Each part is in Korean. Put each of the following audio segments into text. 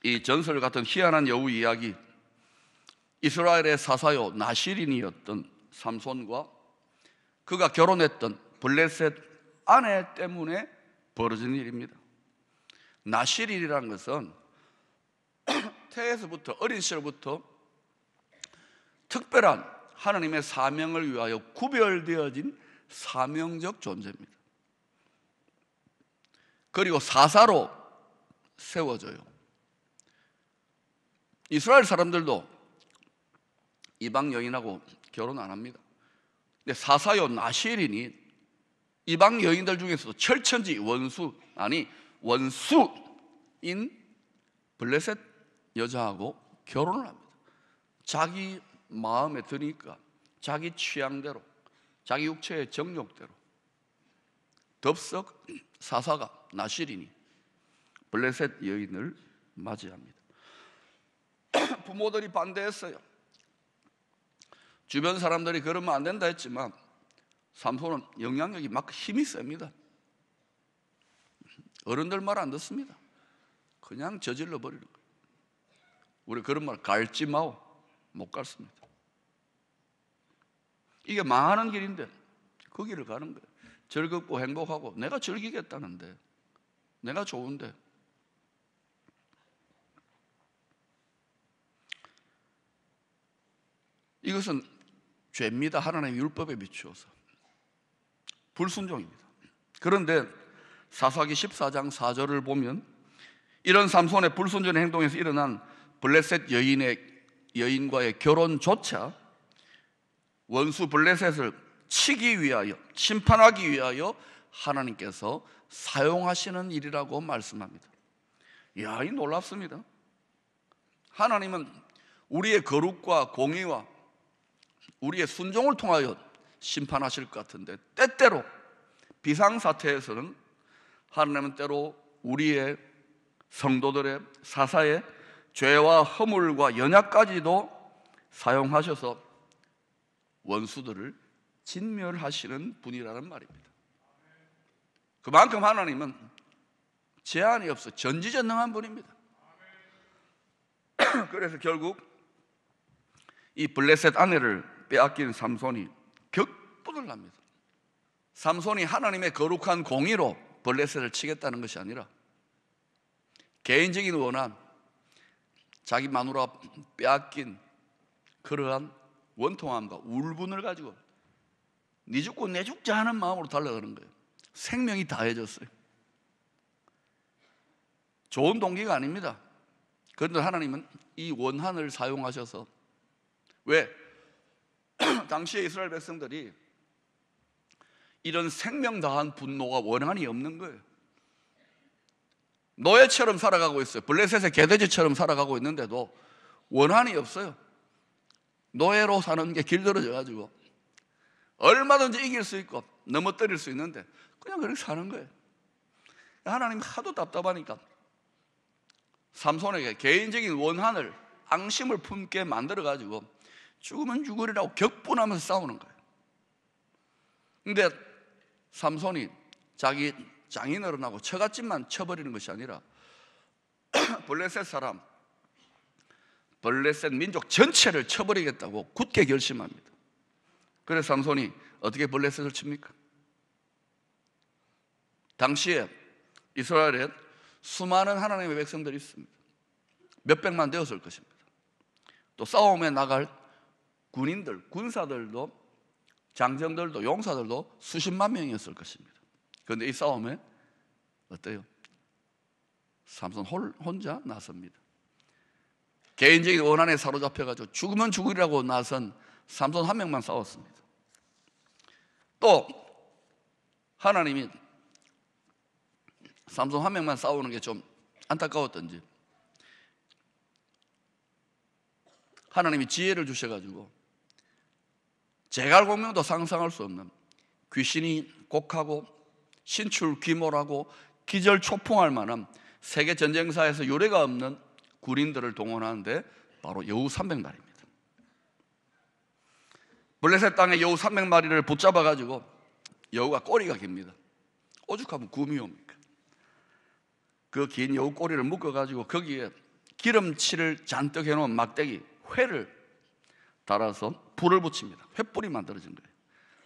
이 전설 같은 희한한 여우 이야기, 이스라엘의 사사요 나실인이었던 삼손과 그가 결혼했던 블레셋 아내 때문에 벌어진 일입니다. 나실인이라는 것은 태에서부터, 어린 시절부터 특별한 하나님의 사명을 위하여 구별되어진 사명적 존재입니다. 그리고 사사로 세워져요. 이스라엘 사람들도 이방 여인하고 결혼 안 합니다. 근데 사사요 나실인이 이방 여인들 중에서도 철천지 원수인 블레셋 여자하고 결혼을 합니다. 자기 마음에 드니까, 자기 취향대로, 자기 육체의 정욕대로 덥석 사사가, 나실인이 블레셋 여인을 맞이합니다. 부모들이 반대했어요. 주변 사람들이 그러면 안 된다 했지만 삼손은 영향력이 막 힘이 셉니다. 어른들 말 안 듣습니다. 그냥 저질러 버리는 거예요. 우리 그런 말 갈지 마오, 못 갔습니다. 이게 망하는 길인데 그 길을 가는 거예요. 즐겁고 행복하고 내가 즐기겠다는데, 내가 좋은데. 이것은 죄입니다. 하나님의 율법에 비추어서 불순종입니다. 그런데 사사기 14장 4절을 보면 이런 삼손의 불순종의 행동에서 일어난 블레셋 여인과의 결혼조차 원수 블레셋을 치기 위하여, 심판하기 위하여 하나님께서 사용하시는 일이라고 말씀합니다. 이야, 이 놀랍습니다. 하나님은 우리의 거룩과 공의와 우리의 순종을 통하여 심판하실 것 같은데, 때때로 비상사태에서는 하나님은 때로 우리의 성도들의 사사의 죄와 허물과 연약까지도 사용하셔서 원수들을 진멸하시는 분이라는 말입니다. 그만큼 하나님은 제한이 없어 전지전능한 분입니다. 그래서 결국 이 블레셋 아내를 빼앗긴 삼손이 격분을 합니다. 삼손이 하나님의 거룩한 공의로 블레셋을 치겠다는 것이 아니라 개인적인 원한, 자기 마누라 빼앗긴 그러한 원통함과 울분을 가지고 네 죽고 내 죽자 하는 마음으로 달려가는 거예요. 생명이 다해졌어요. 좋은 동기가 아닙니다. 그런데 하나님은 이 원한을 사용하셔서, 왜? 당시에 이스라엘 백성들이 이런 생명 다한 분노가 원한이 없는 거예요. 노예처럼 살아가고 있어요. 블레셋의 개돼지처럼 살아가고 있는데도 원한이 없어요. 노예로 사는 게 길들어져 가지고 얼마든지 이길 수 있고 넘어뜨릴 수 있는데 그냥 그렇게 사는 거예요. 하나님 하도 답답하니까 삼손에게 개인적인 원한을, 앙심을 품게 만들어 가지고 죽으면 죽으리라고 격분하면서 싸우는 거예요. 근데 삼손이 자기 장인어른하고 처갓집만 쳐버리는 것이 아니라 블레셋 사람, 블레셋 민족 전체를 쳐버리겠다고 굳게 결심합니다. 그래서 삼손이 어떻게 블레셋을 칩니까? 당시에 이스라엘에 수많은 하나님의 백성들이 있습니다. 몇백만 되었을 것입니다. 또 싸움에 나갈 군인들, 군사들도, 장정들도, 용사들도 수십만 명이었을 것입니다. 그런데 이 싸움에 어때요? 삼손 혼자 나섭니다. 개인적인 원한에 사로잡혀가지고 죽으면 죽으리라고 나선 삼손 한 명만 싸웠습니다. 또 하나님이 삼손 한 명만 싸우는 게 좀 안타까웠던지 하나님이 지혜를 주셔가지고 제갈공명도 상상할 수 없는 귀신이 곡하고 신출 귀몰하고 기절초풍할 만한 세계 전쟁사에서 유례가 없는 군인들을 동원하는데 바로 여우 300마리입니다. 블레셋 땅에 여우 300마리를 붙잡아가지고, 여우가 꼬리가 깁니다. 오죽하면 굼이 옵니까? 그 긴 여우 꼬리를 묶어가지고 거기에 기름칠을 잔뜩 해놓은 막대기 회를 달아서 불을 붙입니다. 횃불이 만들어진 거예요.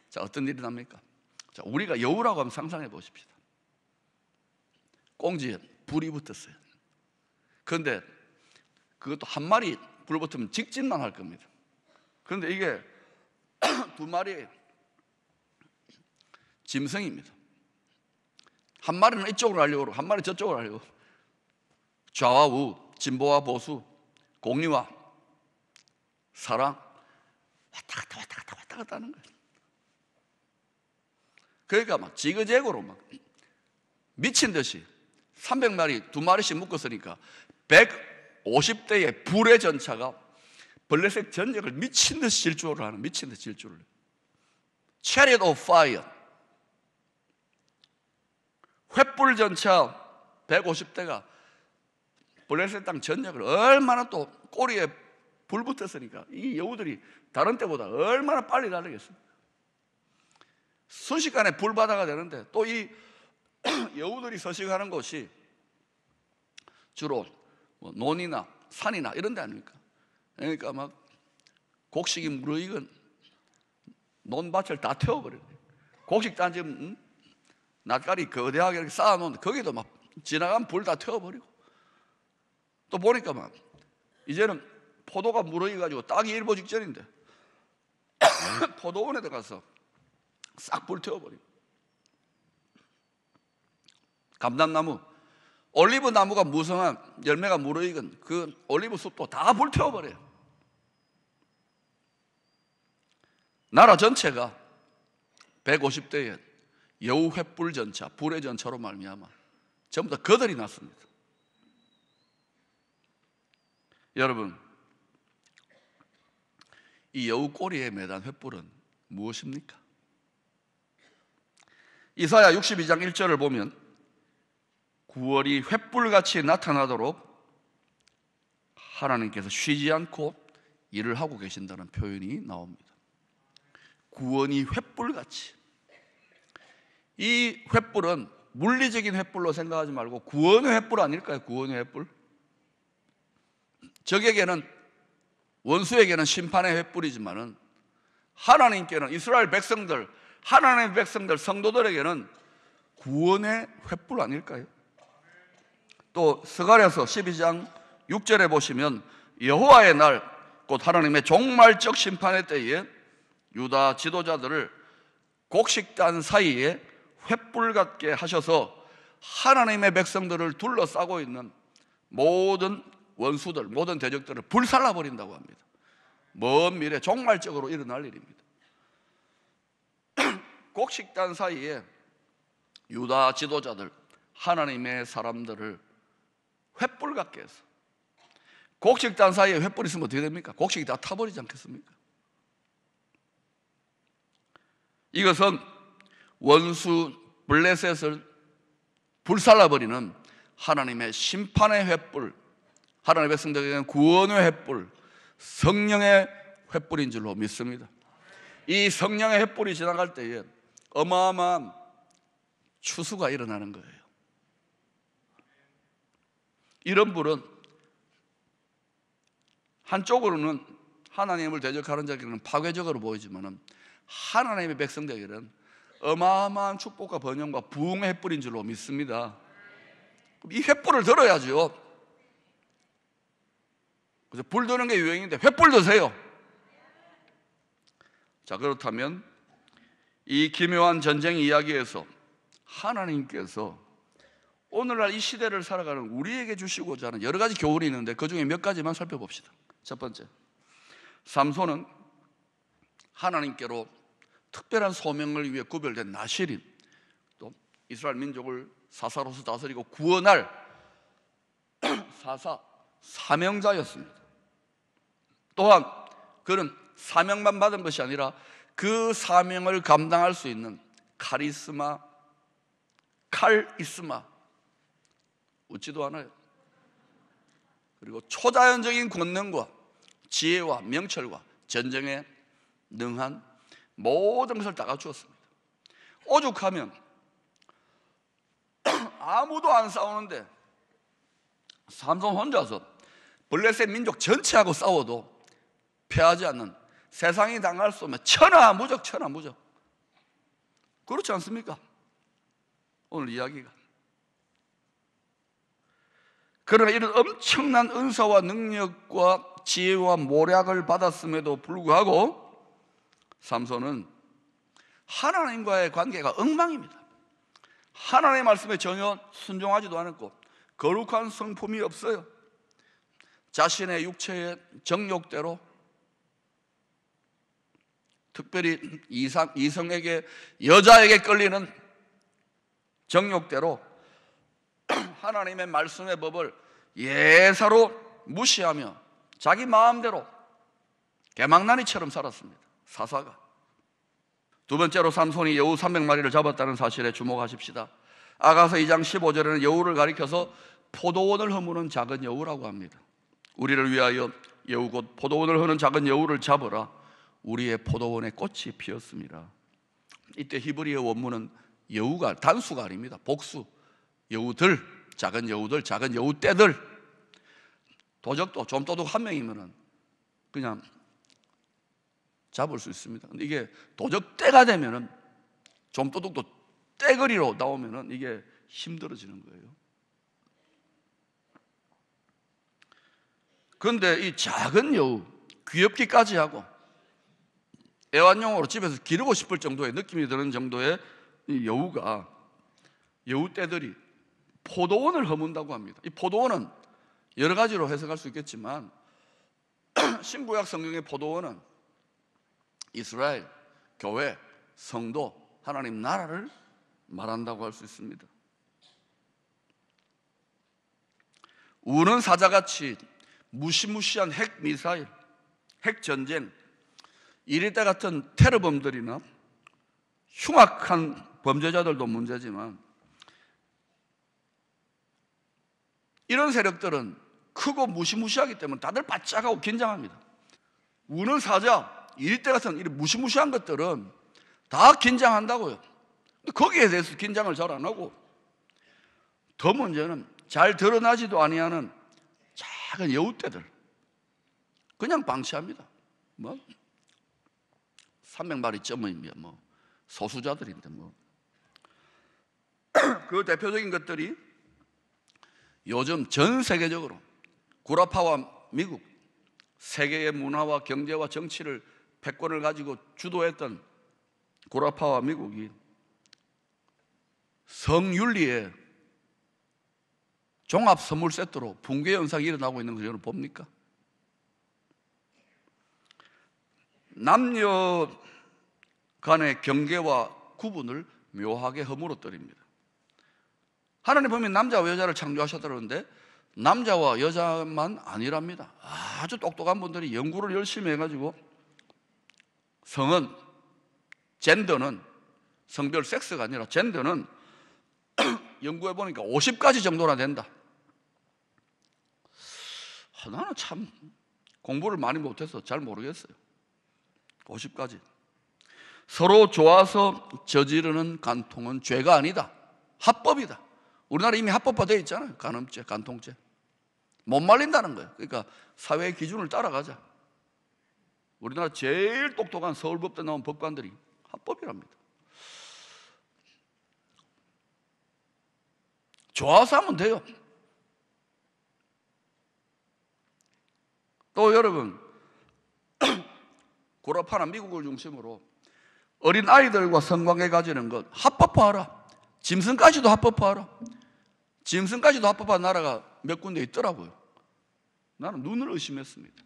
자, 어떤 일이 납니까? 자, 우리가 여우라고 하면 상상해 보십시다. 꽁지에 불이 붙었어요. 그런데 그것도 한 마리 불 붙으면 직진만 할 겁니다. 그런데 이게 두 마리의 짐승입니다. 한 마리는 이쪽으로 하려고 그러고 한 마리는 저쪽으로 하려고. 좌와 우, 진보와 보수, 공리와 사랑, 왔다 갔다 하는 거예요. 그러니까 막 지그재그로 막 미친 듯이 300마리 두 마리씩 묶었으니까 150대의 불의 전차가 블레셋 전역을 미친 듯이 질주를 하는, 미친 듯이 질주를 해요. Chariot of Fire, 횃불 전차 150대가 블레셋 땅 전역을 얼마나 또 꼬리에 불 붙었으니까 이 여우들이 다른 때보다 얼마나 빨리 달리겠어요. 순식간에 불바다가 되는데 또 이 여우들이 서식하는 곳이 주로 논이나 산이나 이런 데 아닙니까? 그러니까 막 곡식이 무르익은 논밭을 다 태워버려요. 곡식 단지 낯가리 거대하게 이렇게 쌓아놓는데 거기도 막 지나가면 불 다 태워버리고, 또 보니까 막 이제는 포도가 무르익어가지고 따기 일보 직전인데 포도원에 들어가서 싹 불 태워버리고, 감람나무, 올리브 나무가 무성한 열매가 무르익은 그 올리브 숲도 다 불 태워버려요. 나라 전체가 150대의 여우 횃불 전차, 불의 전차로 말미암아 전부 다 거들이 났습니다. 여러분, 이 여우 꼬리에 매단 횃불은 무엇입니까? 이사야 62장 1절을 보면 구월이 횃불같이 나타나도록 하나님께서 쉬지 않고 일을 하고 계신다는 표현이 나옵니다. 구원이 횃불같이. 이 횃불은 물리적인 횃불로 생각하지 말고 구원의 횃불 아닐까요? 구원의 횃불. 적에게는, 원수에게는 심판의 횃불이지만은 하나님께는, 이스라엘 백성들, 하나님의 백성들, 성도들에게는 구원의 횃불 아닐까요? 또 스가랴서 12장 6절에 보시면 여호와의 날, 곧 하나님의 종말적 심판의 때에 유다 지도자들을 곡식단 사이에 횃불 같게 하셔서 하나님의 백성들을 둘러싸고 있는 모든 원수들, 모든 대적들을 불살라버린다고 합니다. 먼 미래 종말적으로 일어날 일입니다. 곡식단 사이에 유다 지도자들, 하나님의 사람들을 횃불 같게 해서, 곡식단 사이에 횃불 있으면 어떻게 됩니까? 곡식이 다 타버리지 않겠습니까? 이것은 원수 블레셋을 불살라버리는 하나님의 심판의 횃불, 하나님의 백성들에게는 구원의 횃불, 성령의 횃불인 줄로 믿습니다. 이 성령의 횃불이 지나갈 때에 어마어마한 추수가 일어나는 거예요. 이런 불은 한쪽으로는 하나님을 대적하는 자에게는 파괴적으로 보이지만 하나님의 백성들에게는 어마어마한 축복과 번영과 부흥의 횃불인 줄로 믿습니다. 이 횃불을 들어야죠. 그래서 불 드는 게 유행인데 횃불 드세요. 자, 그렇다면 이 기묘한 전쟁 이야기에서 하나님께서 오늘날 이 시대를 살아가는 우리에게 주시고자 하는 여러 가지 교훈이 있는데 그 중에 몇 가지만 살펴봅시다. 첫 번째, 삼손은 하나님께로 특별한 소명을 위해 구별된 나실인, 또 이스라엘 민족을 사사로서 다스리고 구원할 사명자였습니다. 또한 그는 사명만 받은 것이 아니라 그 사명을 감당할 수 있는 카리스마, 칼이스마, 웃지도 않아요. 그리고 초자연적인 권능과 지혜와 명철과 전쟁에 능한 모든 것을 다 갖추었습니다. 오죽하면 아무도 안 싸우는데 삼손 혼자서 블레셋 민족 전체하고 싸워도 패하지 않는, 세상이 당할 수 없는 천하무적, 천하무적. 그렇지 않습니까? 오늘 이야기가. 그러나 이런 엄청난 은사와 능력과 지혜와 모략을 받았음에도 불구하고 삼손은 하나님과의 관계가 엉망입니다. 하나님의 말씀에 전혀 순종하지도 않았고 거룩한 성품이 없어요. 자신의 육체의 정욕대로, 특별히 이성에게, 여자에게 끌리는 정욕대로 하나님의 말씀의 법을 예사로 무시하며 자기 마음대로 개망나니처럼 살았습니다. 사사가. 두 번째로 삼손이 여우 300마리를 잡았다는 사실에 주목하십시다. 아가서 2장 15절에는 여우를 가리켜서 포도원을 허무는 작은 여우라고 합니다. 우리를 위하여 여우 곧 포도원을 허는 작은 여우를 잡으라. 우리의 포도원에 꽃이 피었습니다. 이때 히브리어 원문은 여우가 단수가 아닙니다. 복수. 여우들, 작은 여우들, 작은 여우떼들. 도적도 좀도둑 한 명이면 그냥 잡을 수 있습니다. 근데 이게 도적떼가 되면은 좀도둑도 떼거리로 나오면은 이게 힘들어지는 거예요. 그런데 이 작은 여우, 귀엽기까지 하고 애완용으로 집에서 기르고 싶을 정도의 느낌이 드는 정도의 이 여우가, 여우떼들이 포도원을 허문다고 합니다. 이 포도원은 여러 가지로 해석할 수 있겠지만 신구약 성경의 포도원은 이스라엘, 교회, 성도, 하나님 나라를 말한다고 할 수 있습니다. 우는 사자같이 무시무시한 핵미사일, 핵전쟁, 이리때 같은 테러범들이나 흉악한 범죄자들도 문제지만 이런 세력들은 크고 무시무시하기 때문에 다들 바짝하고 긴장합니다. 우는 사자, 이리때 같은 이런 무시무시한 것들은 다 긴장한다고요. 근데 거기에 대해서 긴장을 잘 안 하고, 더 문제는 잘 드러나지도 아니하는 작은 여우떼들 그냥 방치합니다. 뭐 300마리쯤이면 뭐 소수자들인데 뭐. 그 대표적인 것들이 요즘 전 세계적으로 구라파와 미국, 세계의 문화와 경제와 정치를 패권을 가지고 주도했던 구라파와 미국이 성윤리에 종합 선물 세트로 붕괴 현상이 일어나고 있는 걸 여러분 봅니까? 남녀 간의 경계와 구분을 묘하게 허물어뜨립니다. 하나님 보면 남자와 여자를 창조하셨다는데 남자와 여자만 아니랍니다. 아주 똑똑한 분들이 연구를 열심히 해가지고 성은, 젠더는, 성별 섹스가 아니라 젠더는 연구해보니까 50가지 정도나 된다. 나는 참 공부를 많이 못해서 잘 모르겠어요. 50가지. 서로 좋아서 저지르는 간통은 죄가 아니다. 합법이다. 우리나라 이미 합법화되어 있잖아요. 간음죄, 간통죄. 못 말린다는 거예요. 그러니까 사회의 기준을 따라가자. 우리나라 제일 똑똑한 서울법대 나온 법관들이 합법이랍니다. 좋아서 하면 돼요. 또 여러분, 구라파나 미국을 중심으로 어린 아이들과 성관계 가지는 것 합법화하라. 짐승까지도 합법화하라. 짐승까지도 합법화한 나라가 몇 군데 있더라고요. 나는 눈을 의심했습니다.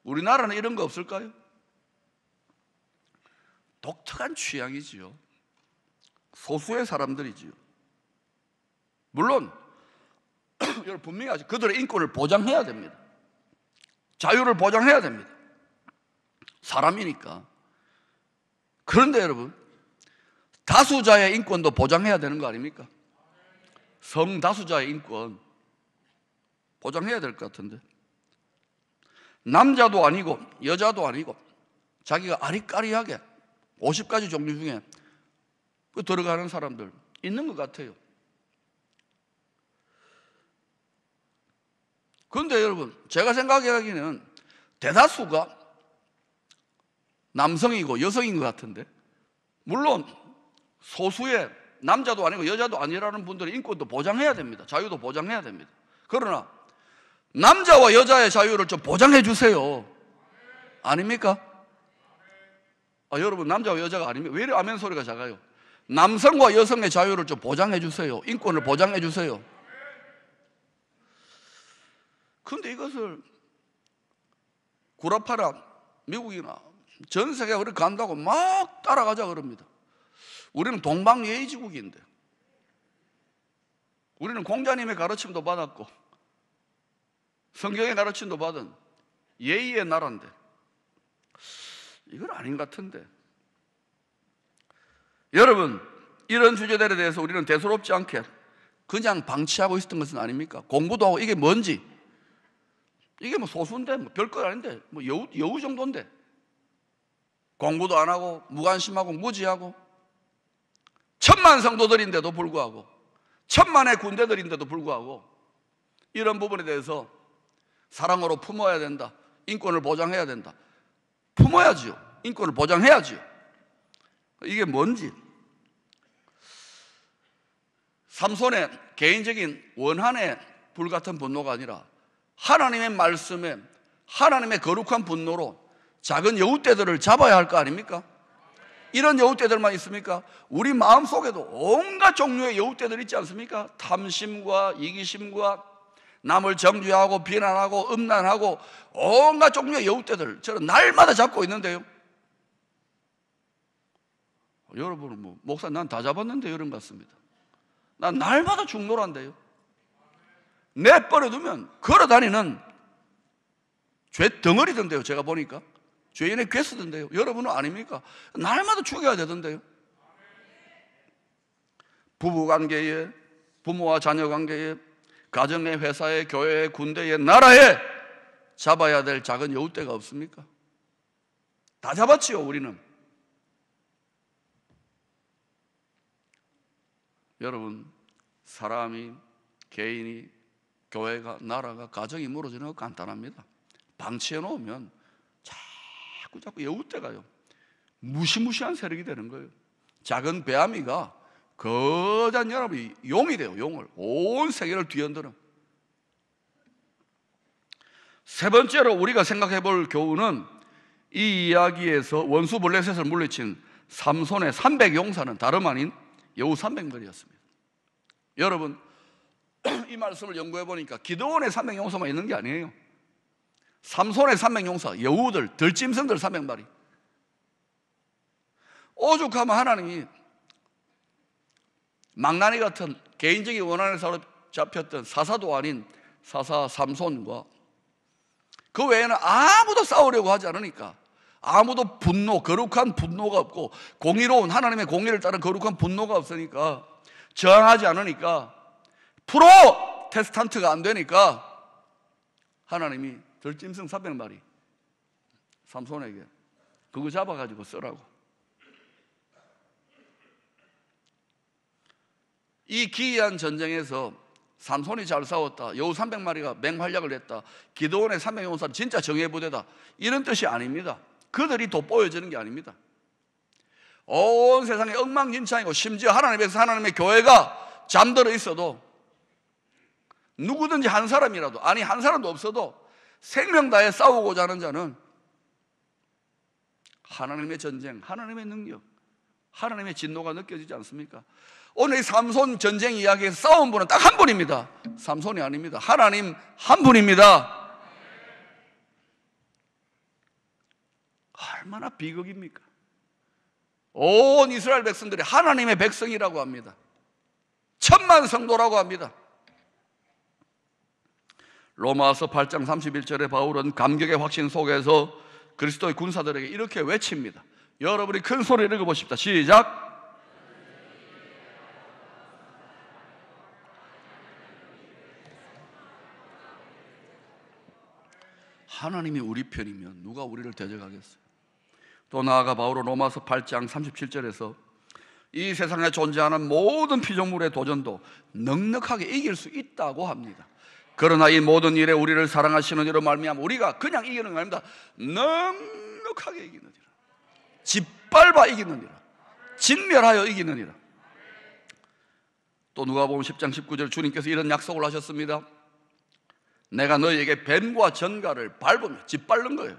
우리나라는 이런 거 없을까요? 독특한 취향이지요. 소수의 사람들이지요. 물론 여러분 분명히 하죠. 그들의 인권을 보장해야 됩니다. 자유를 보장해야 됩니다. 사람이니까. 그런데 여러분, 다수자의 인권도 보장해야 되는 거 아닙니까? 성다수자의 인권 보장해야 될 것 같은데, 남자도 아니고 여자도 아니고 자기가 아리까리하게 50가지 종류 중에 들어가는 사람들 있는 것 같아요. 그런데 여러분, 제가 생각하기에는 대다수가 남성이고 여성인 것 같은데, 물론 소수의 남자도 아니고 여자도 아니라는 분들의 인권도 보장해야 됩니다. 자유도 보장해야 됩니다. 그러나 남자와 여자의 자유를 좀 보장해 주세요. 아닙니까? 여러분, 남자와 여자가 아닙니까? 왜 이래 아멘 소리가 작아요? 남성과 여성의 자유를 좀 보장해 주세요. 인권을 보장해 주세요. 그런데 이것을 구라파라 미국이나 전 세계가 그렇게 간다고 막 따라가자 그럽니다. 우리는 동방예의지국인데, 우리는 공자님의 가르침도 받았고 성경의 가르침도 받은 예의의 나라인데 이건 아닌 것 같은데. 여러분, 이런 주제들에 대해서 우리는 대수롭지 않게 그냥 방치하고 있었던 것은 아닙니까? 공부도 하고. 이게 뭔지, 이게 뭐 소수인데, 뭐 별거 아닌데, 뭐 여우 정도인데 공부도 안 하고 무관심하고 무지하고, 천만 성도들인데도 불구하고, 천만의 군대들인데도 불구하고 이런 부분에 대해서 사랑으로 품어야 된다, 인권을 보장해야 된다. 품어야지요. 인권을 보장해야지요. 이게 뭔지. 삼손의 개인적인 원한의 불같은 분노가 아니라 하나님의 말씀에, 하나님의 거룩한 분노로 작은 여우떼들을 잡아야 할 거 아닙니까? 이런 여우떼들만 있습니까? 우리 마음속에도 온갖 종류의 여우떼들 있지 않습니까? 탐심과 이기심과 남을 정죄하고 비난하고 음란하고 온갖 종류의 여우떼들, 저는 날마다 잡고 있는데요. 여러분은 뭐, 목사 난 다 잡았는데 이런 것 같습니다. 난 날마다 죽노란데요. 내버려두면 걸어다니는 죄 덩어리던데요. 제가 보니까 죄인의 괴수던데요. 여러분은 아닙니까? 날마다 죽여야 되던데요. 부부관계에, 부모와 자녀관계에, 가정에, 회사에, 교회에, 군대에, 나라에 잡아야 될 작은 여우떼가 없습니까? 다 잡았지요. 우리는. 여러분, 사람이, 개인이, 교회가, 나라가, 가정이 무너지는 거 간단합니다. 방치해 놓으면 자꾸 여우떼가요, 무시무시한 세력이 되는 거예요. 작은 배아미가 거대한 여러분이 용이 돼요. 용을, 온 세계를 뒤흔드는. 세 번째로 우리가 생각해 볼 교훈은, 이 이야기에서 원수 블레셋을 물리친 삼손의 300용사는 다름 아닌 여우 300마리였습니다. 여러분, 이 말씀을 연구해 보니까 기드온의 300용사만 있는 게 아니에요. 삼손의 300용사, 여우들, 들짐승들 300마리. 오죽하면 하나님이 망나니 같은 개인적인 원한에 잡혔던 사사도 아닌 사사 삼손과 그 외에는 아무도 싸우려고 하지 않으니까, 아무도 분노, 거룩한 분노가 없고 공의로운 하나님의 공의를 따른 거룩한 분노가 없으니까, 저항하지 않으니까, 프로테스탄트가 안 되니까 하나님이 들짐승 300마리 삼손에게 그거 잡아가지고 쓰라고. 이 기이한 전쟁에서 삼손이 잘 싸웠다, 여우 300마리가 맹활약을 했다, 기드온의 300용사는 진짜 정예부대다, 이런 뜻이 아닙니다. 그들이 돋보여지는 게 아닙니다. 온 세상에 엉망진창이고, 심지어 하나님에서 하나님의 교회가 잠들어 있어도 누구든지 한 사람이라도, 아니 한 사람도 없어도 생명 다해 싸우고자 하는 자는 하나님의 전쟁, 하나님의 능력, 하나님의 진노가 느껴지지 않습니까? 오늘 이 삼손 전쟁 이야기에서 싸운 분은 딱 한 분입니다. 삼손이 아닙니다. 하나님 한 분입니다. 얼마나 비극입니까? 온 이스라엘 백성들이 하나님의 백성이라고 합니다. 천만 성도라고 합니다. 로마서 8장 31절에 바울은 감격의 확신 속에서 그리스도의 군사들에게 이렇게 외칩니다. 여러분이 큰 소리를 읽어보십시다. 시작. 하나님이 우리 편이면 누가 우리를 대적하겠어요? 또 나아가 바울은 로마서 8장 37절에서 이 세상에 존재하는 모든 피조물의 도전도 넉넉하게 이길 수 있다고 합니다. 그러나 이 모든 일에 우리를 사랑하시는 이로 말미암아 우리가 그냥 이기는 거 아닙니다. 넉넉하게 이기느니라. 짓밟아 이기느니라. 진멸하여 이기느니라. 또 누가복음 10장 19절 주님께서 이런 약속을 하셨습니다. 내가 너희에게 뱀과 전갈을 밟으며 짓밟는 거예요.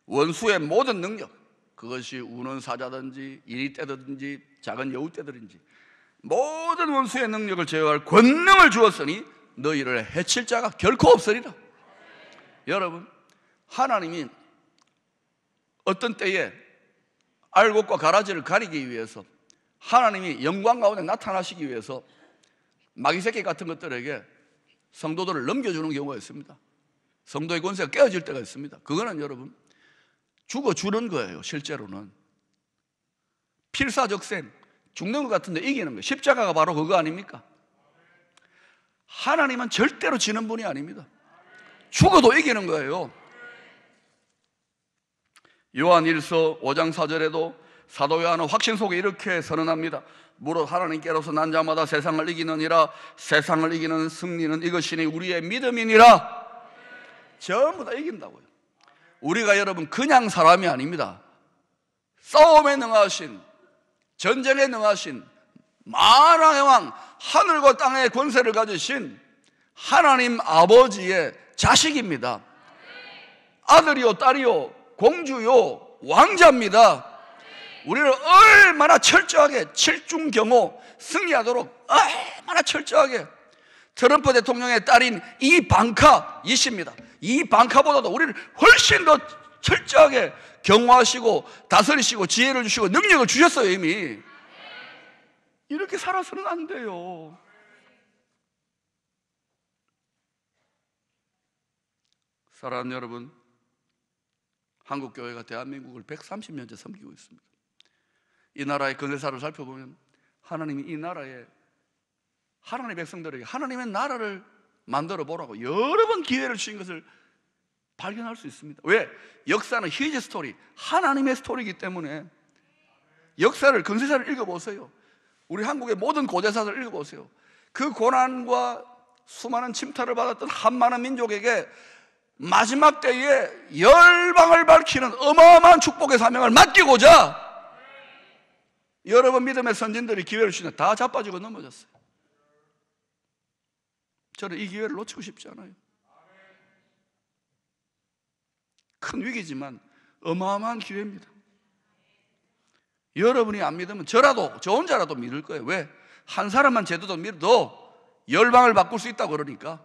원수의 모든 능력, 그것이 우는 사자든지 이리 떼든지 작은 여우 떼들인지 모든 원수의 능력을 제어할 권능을 주었으니 너희를 해칠 자가 결코 없으리라. 여러분, 하나님이 어떤 때에 알곡과 가라지를 가리기 위해서, 하나님이 영광 가운데 나타나시기 위해서 마귀 새끼 같은 것들에게 성도들을 넘겨주는 경우가 있습니다. 성도의 권세가 깨어질 때가 있습니다. 그거는 여러분 죽어주는 거예요. 실제로는 필사적생, 죽는 것 같은데 이기는 거예요. 십자가가 바로 그거 아닙니까? 하나님은 절대로 지는 분이 아닙니다. 죽어도 이기는 거예요. 요한 1서 5장 4절에도 사도 요한은 확신 속에 이렇게 선언합니다. 무릇 하나님께로서 난 자마다 세상을 이기느니라. 세상을 이기는 승리는 이것이니 우리의 믿음이니라. 전부 다 이긴다고요. 우리가 여러분 그냥 사람이 아닙니다. 싸움에 능하신, 전쟁에 능하신 만왕의 왕, 하늘과 땅의 권세를 가지신 하나님 아버지의 자식입니다. 아들이요 딸이요 공주요 왕자입니다. 우리를 얼마나 철저하게 칠중경호 승리하도록 얼마나 철저하게, 트럼프 대통령의 딸인 이방카이십니다. 이방카보다도 우리를 훨씬 더 철저하게 경호하시고 다스리시고 지혜를 주시고 능력을 주셨어요. 이미. 이렇게 살아서는 안 돼요. 사랑하는 여러분, 한국교회가 대한민국을 130년째 섬기고 있습니다. 이 나라의 근세사를 살펴보면 하나님이 이 나라에, 하나님의 백성들에게 하나님의 나라를 만들어 보라고 여러 번 기회를 주신 것을 발견할 수 있습니다. 왜? 역사는 히즈 스토리, 하나님의 스토리이기 때문에. 역사를, 근세사를 읽어보세요. 우리 한국의 모든 고대사를 읽어보세요. 그 고난과 수많은 침탈을 받았던 한 많은 민족에게 마지막 때에 열방을 밝히는 어마어마한 축복의 사명을 맡기고자 여러분 믿음의 선진들이 기회를 주시는데 다 자빠지고 넘어졌어요. 저는 이 기회를 놓치고 싶지 않아요. 큰 위기지만 어마어마한 기회입니다. 여러분이 안 믿으면 저 혼자라도 믿을 거예요. 왜? 한 사람만 제대로 믿어도 열방을 바꿀 수 있다고 그러니까.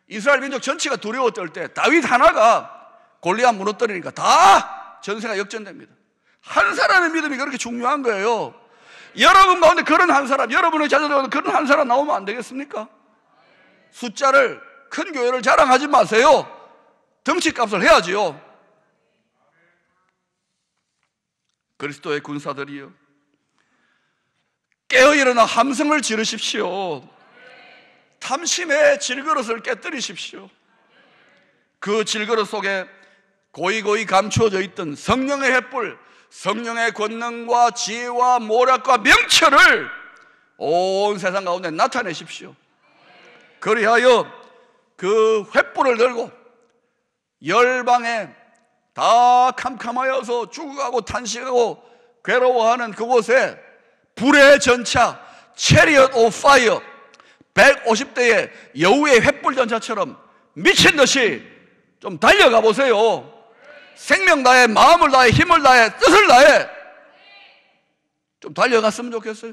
이스라엘 민족 전체가 두려워 떨 때 다윗 하나가 골리앗 무너뜨리니까 다 전세가 역전됩니다. 한 사람의 믿음이 그렇게 중요한 거예요. 여러분 가운데 그런 한 사람, 여러분의 자녀들 가운데 그런 한 사람 나오면 안 되겠습니까? 숫자를, 큰 교회를 자랑하지 마세요. 덩치값을 해야지요. 그리스도의 군사들이여, 깨어일어나 함성을 지르십시오. 탐심의 질그릇을 깨뜨리십시오. 그 질그릇 속에 고이고이 감추어져 있던 성령의 횃불, 성령의 권능과 지혜와 모략과 명철을 온 세상 가운데 나타내십시오. 그리하여 그 횃불을 들고 열방에 다 캄캄하여서 죽어가고 탄식하고 괴로워하는 그곳에 불의 전차, 체리엇 오브 파이어, 150대의 여우의 횃불 전차처럼 미친 듯이 좀 달려가 보세요. 생명 다해, 마음을 다해, 힘을 다해, 뜻을 다해 좀 달려갔으면 좋겠어요.